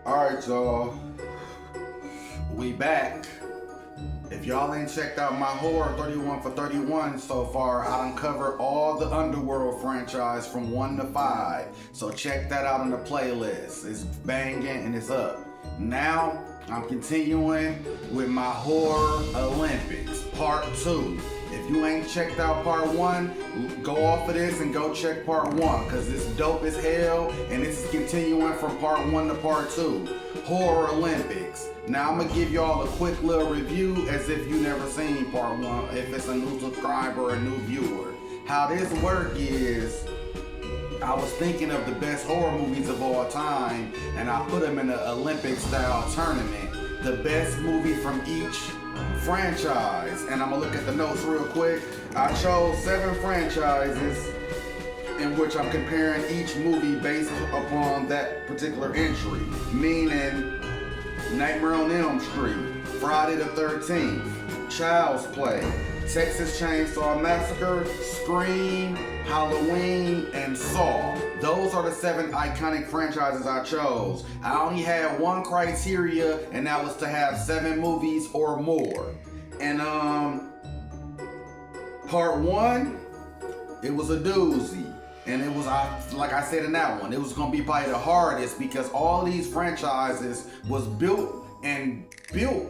Alright, y'all. We back. If y'all ain't checked out my horror 31 for 31 so far, I done covered all the Underworld franchise from 1 to 5. So check that out on the playlist. It's banging and it's up. Now, I'm continuing with my Horror Olympics, Part 2. If you ain't checked out Part 1, go off of this and go check Part 1, because it's dope as hell, and this is continuing from Part 1 to Part 2. Horror Olympics. Now I'm going to give y'all a quick little review as if you never seen Part 1, if it's a new subscriber or a new viewer. How this work is, I was thinking of the best horror movies of all time, and I put them in an Olympic-style tournament. The best movie from each franchise. And I'm gonna look at the notes real quick. I chose 7 franchises in which I'm comparing each movie based upon that particular entry. Meaning Nightmare on Elm Street, Friday the 13th, Child's Play, Texas Chainsaw Massacre, Scream, Halloween, and Saw. Those are the 7 iconic franchises I chose. I only had one criteria, and that was to have 7 movies or more. And Part 1, it was a doozy. And it was, like I said in that one, it was gonna be probably the hardest because all these franchises was built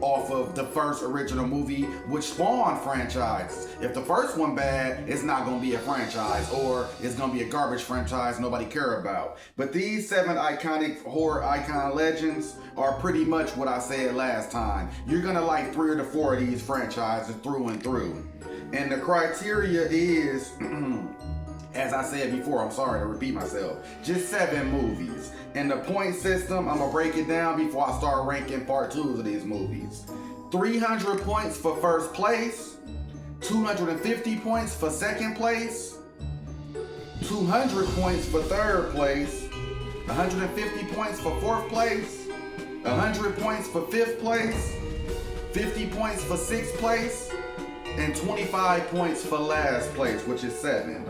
off of the first original movie, which spawned franchises. If the first one bad, it's not gonna be a franchise, or it's gonna be a garbage franchise nobody care about. But these 7 iconic horror icon legends are pretty much what I said last time. You're gonna like 3 or the 4 of these franchises through and through. And the criteria is, as I said before, I'm sorry to repeat myself, just 7 movies. And the point system, I'm gonna break it down before I start ranking part 2s of these movies. 300 points for first place, 250 points for second place, 200 points for third place, 150 points for fourth place, 100 points for fifth place, 50 points for sixth place, and 25 points for last place, which is 7.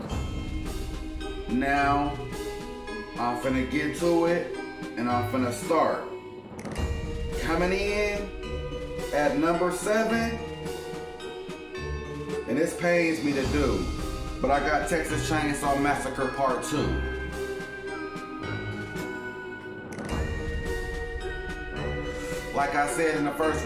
Now, I'm finna get to it, and I'm finna start. Coming in at number 7, and this pains me to do, but I got Texas Chainsaw Massacre Part 2. Like I said in the first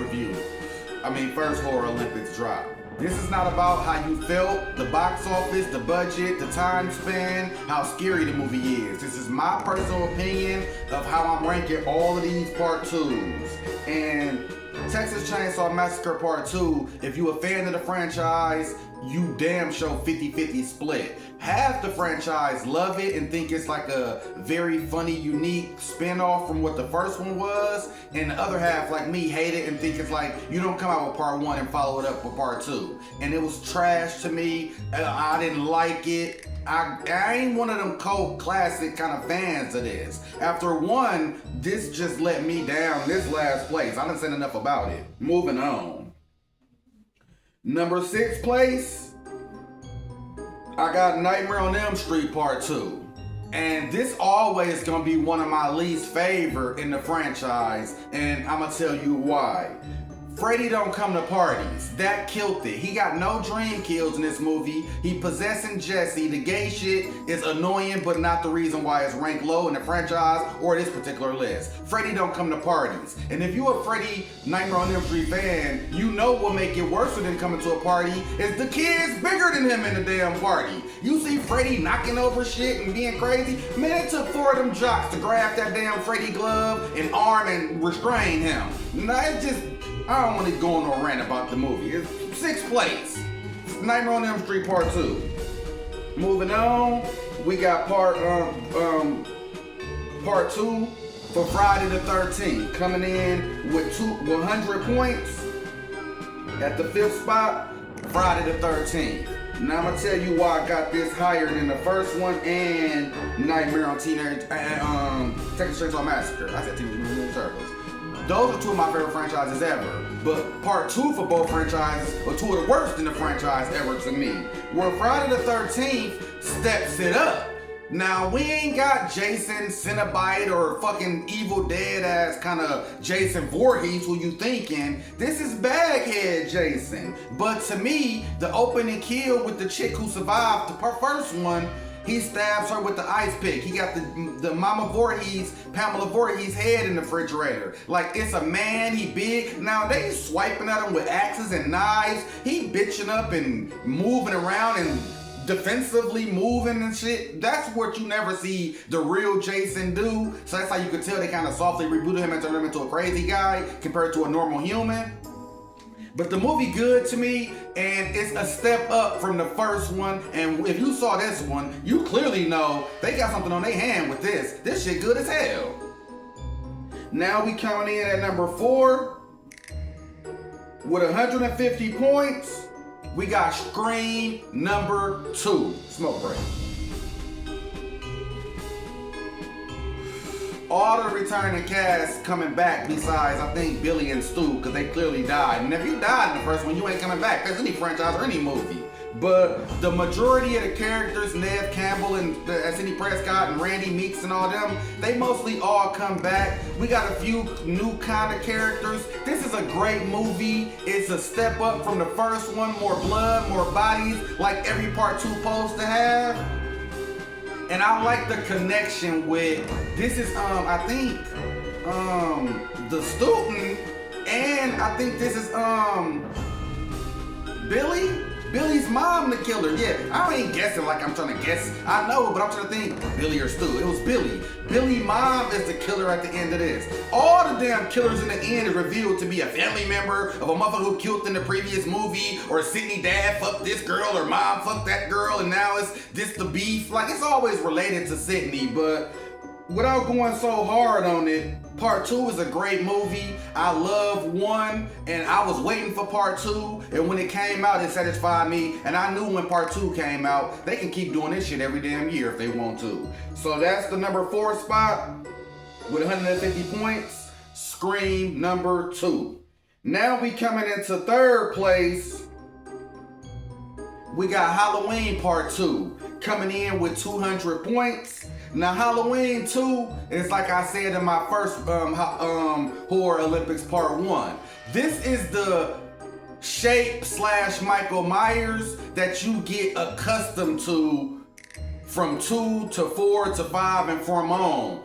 first Horror Olympics drop. This is not about how you felt, the box office, the budget, the time span, how scary the movie is. This is my personal opinion of how I'm ranking all of these Part 2s. And Texas Chainsaw Massacre Part 2, if you a fan of the franchise, you damn sure 50-50 split. Half the franchise love it and think it's like a very funny, unique spin-off from what the first one was, and the other half, like me, hate it and think it's like you don't come out with Part 1 and follow it up with Part 2. And it was trash to me. I didn't like it. I ain't one of them cult classic kind of fans of this. After 1, this just let me down, this last place. I done said enough about it. Moving on. Number 6 place, I got Nightmare on Elm Street Part 2. And this always gonna be one of my least favorite in the franchise, and I'm gonna tell you why. Freddy don't come to parties. That killed it. He got no dream kills in this movie. He possessing Jesse. The gay shit is annoying, but not the reason why it's ranked low in the franchise or this particular list. Freddy don't come to parties. And if you a Freddy Nightmare on Elm Street fan, you know what make it worse than coming to a party is the kid's bigger than him in the damn party. You see Freddy knocking over shit and being crazy. Man, it took 4 of them jocks to grab that damn Freddy glove and arm and restrain him. Now it's just, I don't want to go on no rant about the movie. It's 6th place. Nightmare on Elm Street Part 2. Moving on, we got part 2 for Friday the 13th. Coming in with 100 points. At the 5th spot, Friday the 13th. Now I'm going to tell you why I got this higher than the first one and Nightmare on Texas Chainsaw Massacre. I said Teenage Mutant Ninja Turtles. Those are 2 of my favorite franchises ever. But Part 2 for both franchises are 2 of the worst in the franchise ever to me. Where Friday the 13th steps it up. Now, we ain't got Jason Cenobite or fucking Evil Dead ass kind of Jason Voorhees who you thinking. This is Baghead Jason. But to me, the opening kill with the chick who survived the first one, he stabs her with the ice pick. He got the Mama Voorhees, Pamela Voorhees head in the refrigerator. Like, it's a man, he big. Now, they swiping at him with axes and knives. He bitching up and moving around and defensively moving and shit. That's what you never see the real Jason do. So that's how you could tell they kind of softly rebooted him and turned him into a crazy guy compared to a normal human. But the movie good to me, and it's a step up from the first one. And if you saw this one, you clearly know they got something on their hand with this. This shit good as hell. Now we coming in at number 4 with 150 points. We got Scream number 2. Smoke break. All the returning cast coming back besides, I think, Billy and Stu, because they clearly died. And if you died in the first one, you ain't coming back. That's any franchise or any movie. But the majority of the characters, Neve Campbell and Sidney Prescott and Randy Meeks and all them, they mostly all come back. We got a few new kind of characters. This is a great movie. It's a step up from the first one. More blood, more bodies, like every part 2 supposed to have. And I like the connection with, this is, I think, the student, and I think this is, Billy's mom, the killer. Yeah, I ain't guessing like I'm trying to guess. I know, but I'm trying to think Billy or Stu. It was Billy. Billy's mom is the killer at the end of this. All the damn killers in the end is revealed to be a family member of a motherfucker who killed in the previous movie, or Sidney dad fucked this girl, or mom fucked that girl, and now it's this the beef. Like, it's always related to Sidney, but without going so hard on it, part 2 is a great movie. I love 1, and I was waiting for part 2, and when it came out, it satisfied me, and I knew when part 2 came out, they can keep doing this shit every damn year if they want to. So that's the number 4 spot with 150 points, Scream number 2. Now we coming into 3rd place. We got Halloween part 2 coming in with 200 points. Now, Halloween 2 is, like I said in my first Horror Olympics part 1. This is the shape / Michael Myers that you get accustomed to from 2 to 4 to 5 and from on.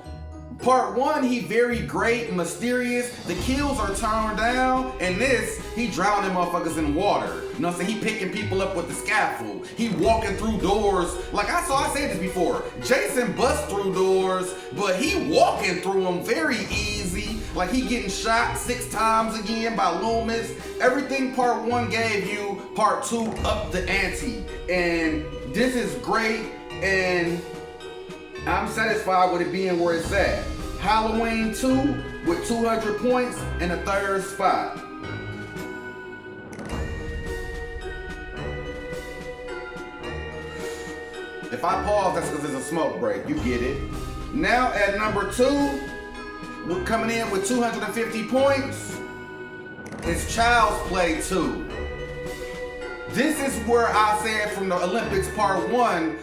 Part 1, he very great and mysterious. The kills are turned down. And this, he drowning motherfuckers in water. You know what I'm saying? He picking people up with the scaffold. He walking through doors. Like I said this before. Jason busts through doors, but he walking through them very easy. Like he getting shot 6 times again by Loomis. Everything part 1 gave you, part 2 up the ante. And this is great, and I'm satisfied with it being where it's at. Halloween 2 with 200 points in the 3rd spot. If I pause, that's because it's a smoke break. You get it. Now at number 2, we're coming in with 250 points. It's Child's Play 2. This is where I said from the Olympics part 1,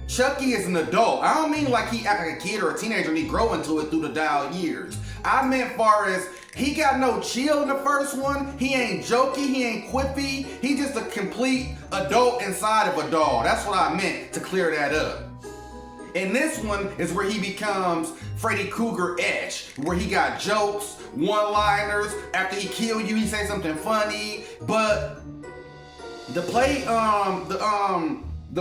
Chucky is an adult. I don't mean like he act like a kid or a teenager and he grow into it through the dial years. I meant far as he got no chill in the first one. He ain't jokey, he ain't quippy. He just a complete adult inside of a doll. That's what I meant to clear that up. And this one is where he becomes Freddy Krueger-esque, where he got jokes, one-liners. After he kill you, he say something funny. But the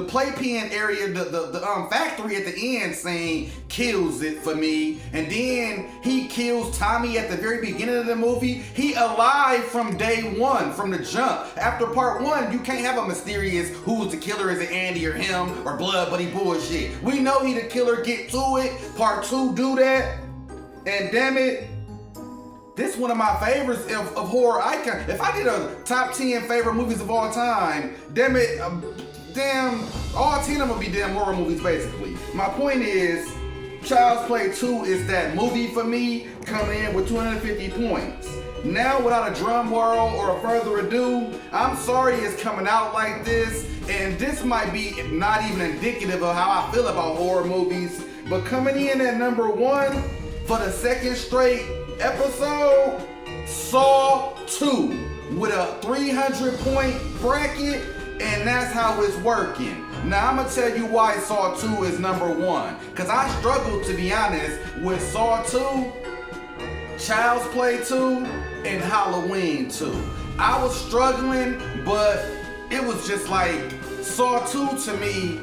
playpen area, the factory at the end scene kills it for me. And then he kills Tommy at the very beginning of the movie. He alive from day 1, from the jump. After part 1, you can't have a mysterious who's the killer, is it Andy or him or blood buddy bullshit. We know he the killer, get to it. Part 2 do that. And damn it, this is one of my favorites of horror icon. If I did a top 10 favorite movies of all time, damn it, all 10 of them would be damn horror movies basically. My point is, Child's Play 2 is that movie for me, coming in with 250 points. Now, without a drum roll or a further ado, I'm sorry it's coming out like this, and this might be not even indicative of how I feel about horror movies, but coming in at number 1 for the second straight episode, Saw 2 with a 300-point bracket, and that's how it's working. Now, I'm gonna tell you why Saw 2 is number 1, because I struggled, to be honest, with Saw 2, Child's Play 2, and Halloween 2. I was struggling, but it was just like Saw 2 to me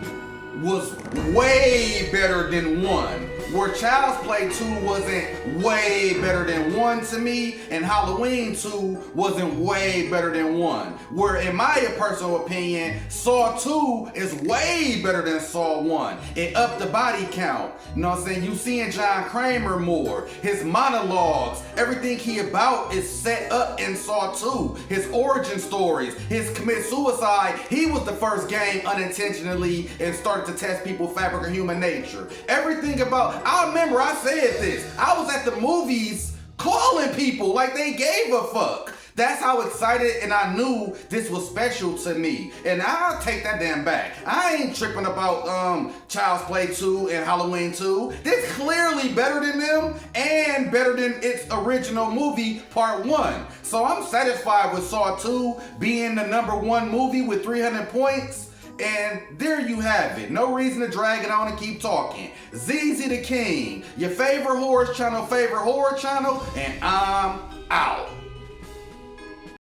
was way better than 1. Where Child's Play 2 wasn't way better than 1 to me, and Halloween 2 wasn't way better than 1. Where in my personal opinion, Saw 2 is way better than Saw 1. It upped the body count. You know what I'm saying? You seeing John Kramer more. His monologues, everything he about is set up in Saw 2. His origin stories, his commit suicide. He was the first game unintentionally and started to test people's fabric of human nature. Everything about, I remember I said this. I was at the movies calling people like they gave a fuck. That's how excited and I knew this was special to me. And I'll take that damn back. I ain't tripping about Child's Play 2 and Halloween 2. This clearly better than them and better than its original movie, part 1. So I'm satisfied with Saw 2 being the number 1 movie with 300 points. And there you have it. No reason to drag it on and keep talking. ZZ the King, your favorite horror channel, and I'm out.